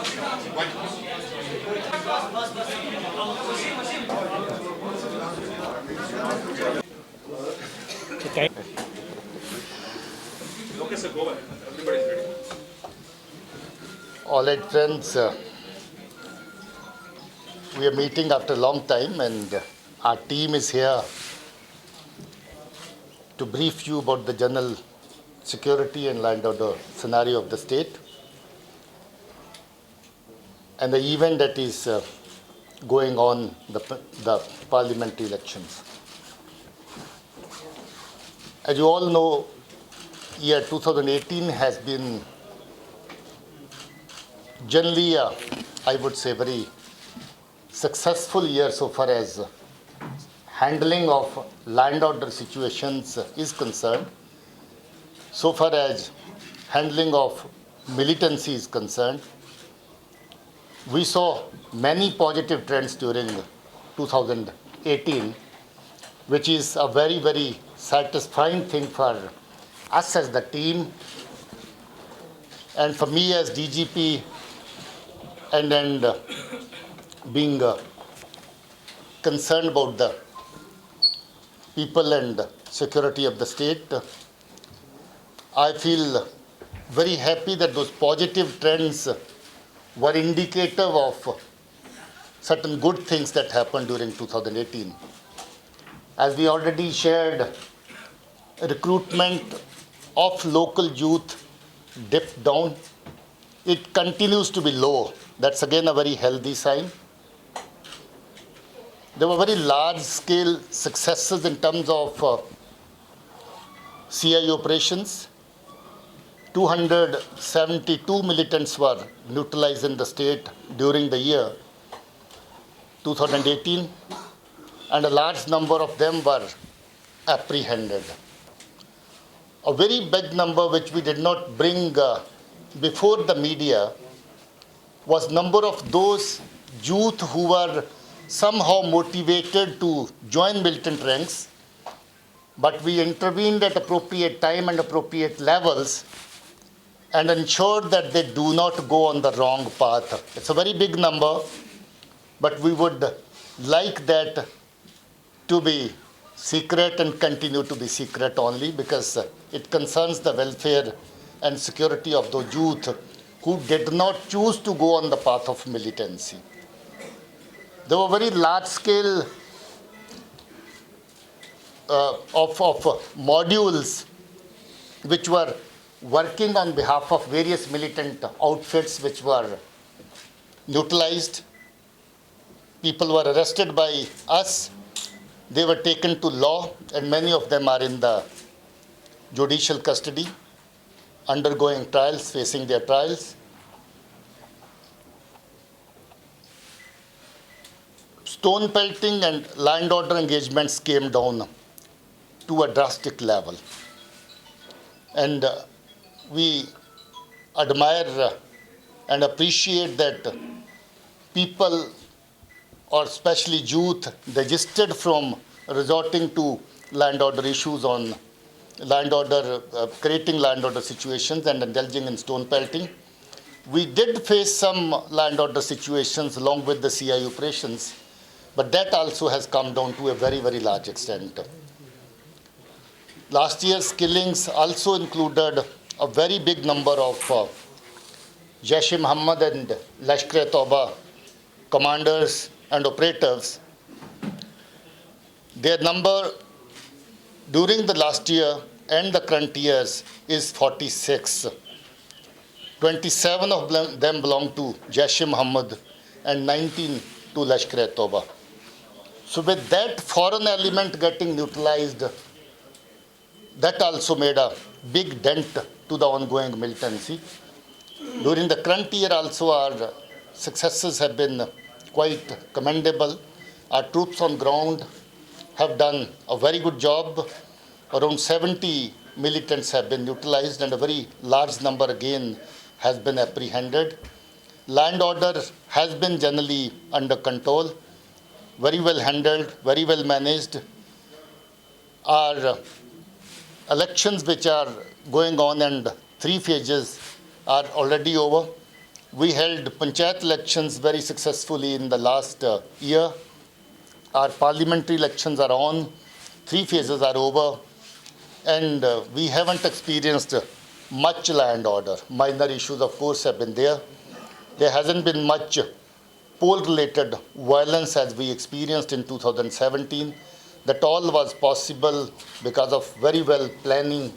Okay, sir, go ahead. Everybody's ready. All right, friends, we are meeting after a long time, and our team is here to brief you about the general security and land order scenario of the state and the event that is going on, the parliamentary elections. As you all know, year 2018 has been generally, I would say, very successful year so far as handling of land order situations is concerned. So far as handling of militancy is concerned, we saw many positive trends during 2018, which is a very, very satisfying thing for us as the team and for me as DGP, and being concerned about the people and security of the state. I feel very happy that those positive trends were indicative of certain good things that happened during 2018. As we already shared, recruitment of local youth dipped down. It continues to be low. That's again a very healthy sign. There were very large-scale successes in terms of CI operations. 272 militants were neutralized in the state during the year 2018, and a large number of them were apprehended. A very big number which we did not bring before the media was number of those youth who were somehow motivated to join militant ranks, but we intervened at appropriate time and appropriate levels and ensured that they do not go on the wrong path. It's a very big number, but we would like that to be secret and continue to be secret only, because it concerns the welfare and security of those youth who did not choose to go on the path of militancy. There were very large-scale of modules which were working on behalf of various militant outfits which were neutralized. People were arrested by us. They were taken to law, and many of them are in the judicial custody, undergoing trials, facing their trials. Stone pelting and land order engagements came down to a drastic level. And we admire and appreciate that people, or especially youth, desisted from resorting to land order issues on land order, creating land order situations and indulging in stone pelting. We did face some land order situations along with the CI operations, but that also has come down to a very, very large extent. Last year's killings also included a very big number of Jaish-e-Mohammed and Lashkar-e-Tauba commanders and operatives. Their number during the last year and the current years is 46. 27 of them belong to Jaish-e-Mohammed and 19 to Lashkar-e-Tauba. So with that foreign element getting neutralized, that also made a big dent to the ongoing militancy. During the current year also, our successes have been quite commendable. Our troops on ground have done a very good job. Around 70 militants have been neutralized, and a very large number again has been apprehended. Land order has been generally under control, very well handled, very well managed. Our elections which are going on, and 3 phases are already over. We held panchayat elections very successfully in the last year. Our parliamentary elections are on. 3 phases are over. And we haven't experienced much land order. Minor issues, of course, have been there. There hasn't been much poll-related violence as we experienced in 2017. That all was possible because of very well planning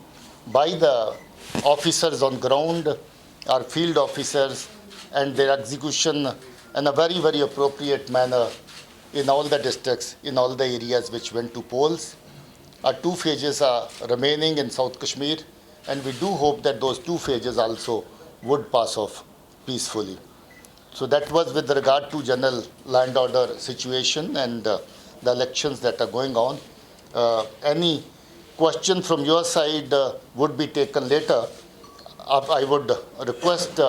by the officers on ground, our field officers, and their execution in a very, very appropriate manner in all the districts, in all the areas which went to polls. Our 2 phases are remaining in South Kashmir, and we do hope that those 2 phases also would pass off peacefully. So that was with regard to general land order situation and the elections that are going on. Any question from your side would be taken later. I would request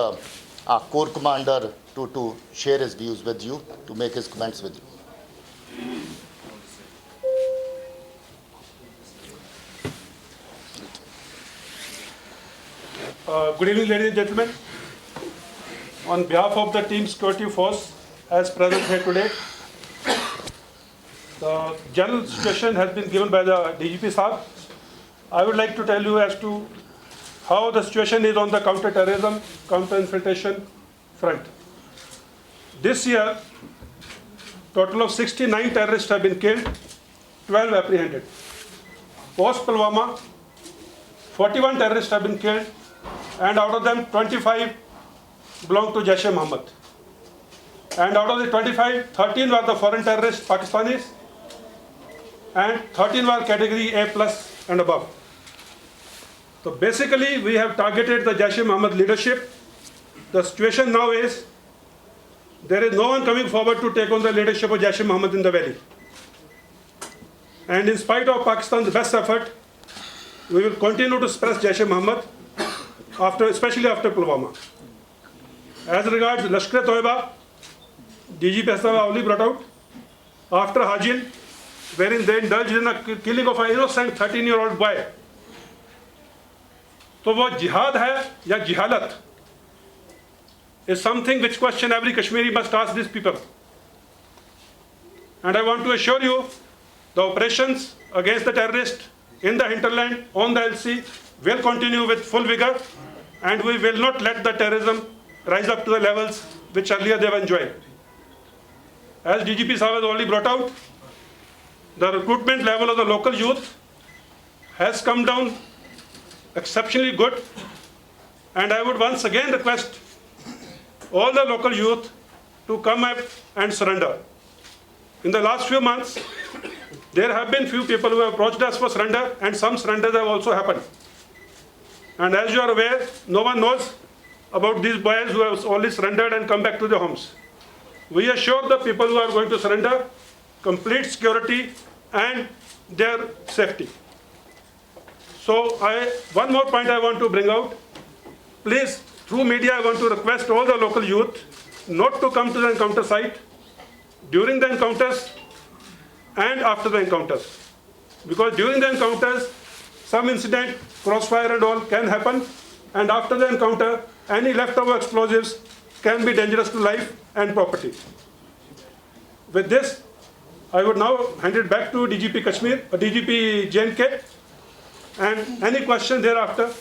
our Corps Commander to share his views with you, to make his comments with you. Good evening, ladies and gentlemen. On behalf of the team security force as present here today, the general situation has been given by the DGP Saab. I would like to tell you as to how the situation is on the counter-terrorism, counter-infiltration front. This year, total of 69 terrorists have been killed, 12 apprehended. Post Pulwama, 41 terrorists have been killed, and out of them 25 belong to Jaish-e-Mohammed. And out of the 25, 13 were the foreign terrorists, Pakistanis, and 13 were category A plus and above. So basically, we have targeted the Jaish-e-Mohammed leadership. The situation now is, there is no one coming forward to take on the leadership of Jaish-e-Mohammed in the valley. And in spite of Pakistan's best effort, we will continue to suppress Jaish-e-Mohammed, especially after Pulwama. As regards Lashkar-e-Toiba, DGP has already brought out, after Hajin, wherein they indulged in a killing of an innocent 13-year-old boy. So what jihad hai ya jihalat is something which question every Kashmiri must ask these people. And I want to assure you, the operations against the terrorists in the hinterland on the LC will continue with full vigor, and we will not let the terrorism rise up to the levels which earlier they were enjoying. As DGP Saab has already brought out, the recruitment level of the local youth has come down exceptionally good, and I would once again request all the local youth to come up and surrender. In the last few months, there have been few people who have approached us for surrender, and some surrenders have also happened. And as you are aware, no one knows about these boys who have only surrendered and come back to their homes. We assure the people who are going to surrender complete security and their safety. So one more point I want to bring out. Please, through media, I want to request all the local youth not to come to the encounter site during the encounters and after the encounters. Because during the encounters, some incident, crossfire and all can happen, and after the encounter, any leftover explosives can be dangerous to life and property. With this, I would now hand it back to DGP Kashmir, DGP JNK, and any question thereafter